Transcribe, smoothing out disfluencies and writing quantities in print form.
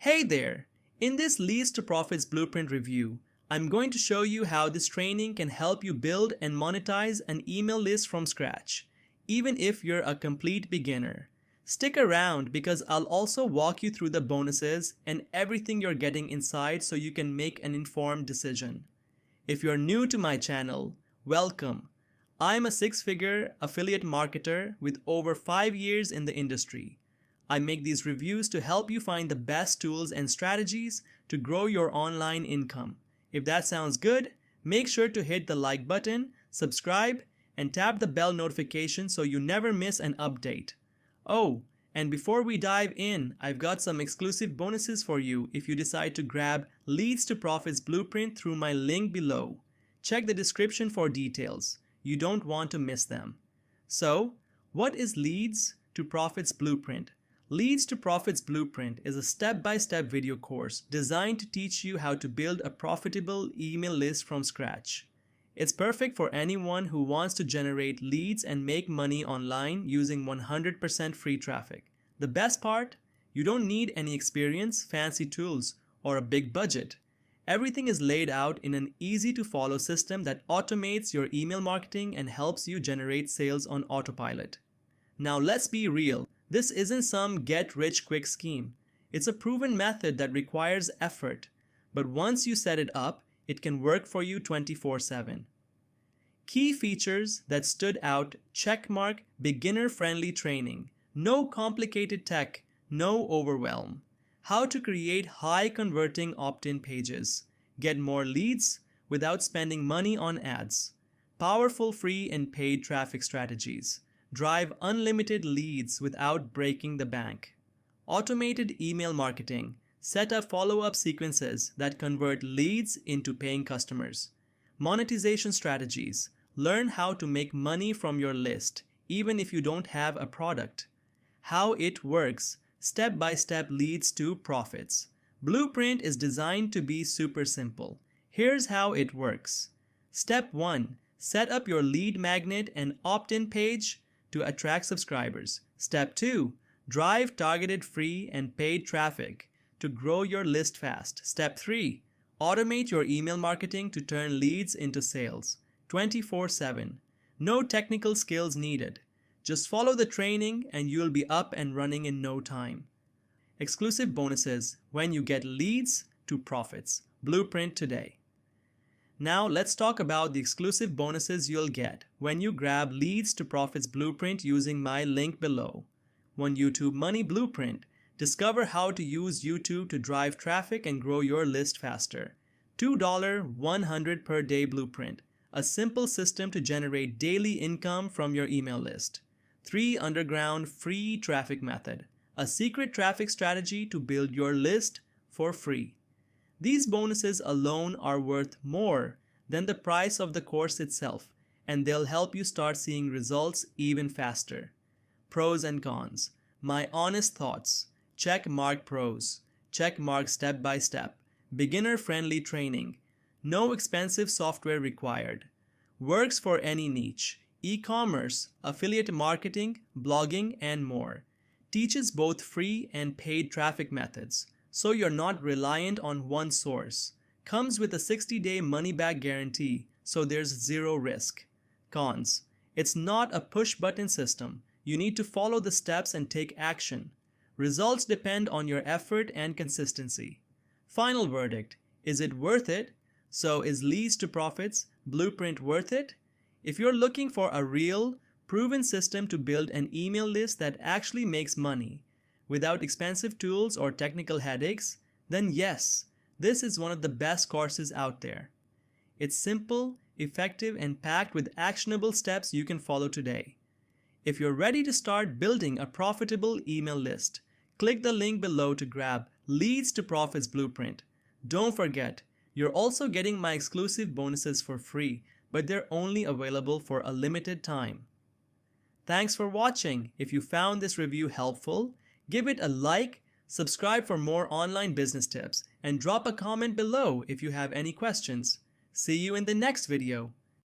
Hey there! In this Leads to Profits Blueprint review, I'm going to show you how this training can help you build and monetize an email list from scratch, even if you're a complete beginner. Stick around because I'll also walk you through the bonuses and everything you're getting inside so you can make an informed decision. If you're new to my channel, welcome. I'm a six-figure affiliate marketer with over 5 years in the industry. I make these reviews to help you find the best tools and strategies to grow your online income. If that sounds good, make sure to hit the like button, subscribe, and tap the bell notification so you never miss an update. Oh, and before we dive in, I've got some exclusive bonuses for you if you decide to grab Leads to Profits Blueprint through my link below. Check the description for details. You don't want to miss them. So, what is Leads to Profits Blueprint? Leads to Profits Blueprint is a step-by-step video course designed to teach you how to build a profitable email list from scratch. It's perfect for anyone who wants to generate leads and make money online using 100% free traffic. The best part? You don't need any experience, fancy tools, or a big budget. Everything is laid out in an easy-to-follow system that automates your email marketing and helps you generate sales on autopilot. Now let's be real. This isn't some get-rich-quick scheme. It's a proven method that requires effort, but once you set it up, it can work for you 24/7. Key features that stood out: checkmark, beginner-friendly training, no complicated tech, no overwhelm. How to create high-converting opt-in pages, get more leads without spending money on ads, powerful free and paid traffic strategies, drive unlimited leads without breaking the bank, automated email marketing, set up follow-up sequences that convert leads into paying customers, monetization strategies, learn how to make money from your list even if you don't have a product, how it works, step-by-step leads to profits. Blueprint is designed to be super simple. Here's how it works. Step 1. Set up your lead magnet and opt-in page to attract subscribers. Step 2. Drive targeted free and paid traffic to grow your list fast. Step 3. Automate your email marketing to turn leads into sales 24/7. No technical skills needed. Just follow the training and you'll be up and running in no time. Exclusive bonuses when you get Leads to Profits Blueprint today. Now let's talk about the exclusive bonuses you'll get when you grab Leads to Profits Blueprint using my link below. 1. YouTube Money Blueprint. Discover how to use YouTube to drive traffic and grow your list faster. $2 100 per day blueprint. A simple system to generate daily income from your email list. 3. Underground free traffic method. A secret traffic strategy to build your list for free. These bonuses alone are worth more than the price of the course itself, and they'll help you start seeing results even faster. Pros and cons. My honest thoughts. Check mark pros. Check mark step by step. Beginner-friendly training. No expensive software required. Works for any niche. E-commerce, affiliate marketing, blogging, and more. Teaches both free and paid traffic methods, so you're not reliant on one source. Comes with a 60-day money-back guarantee, so there's zero risk. Cons. It's not a push-button system. You need to follow the steps and take action. Results depend on your effort and consistency. Final verdict. Is it worth it? So is Leads to Profits Blueprint worth it? If you're looking for a real, proven system to build an email list that actually makes money without expensive tools or technical headaches, then yes, this is one of the best courses out there. It's simple, effective, and packed with actionable steps you can follow today. If you're ready to start building a profitable email list, click the link below to grab Leads to Profits Blueprint. Don't forget, you're also getting my exclusive bonuses for free, but they're only available for a limited time. Thanks for watching. If you found this review helpful, give it a like, subscribe for more online business tips, and drop a comment below if you have any questions. See you in the next video.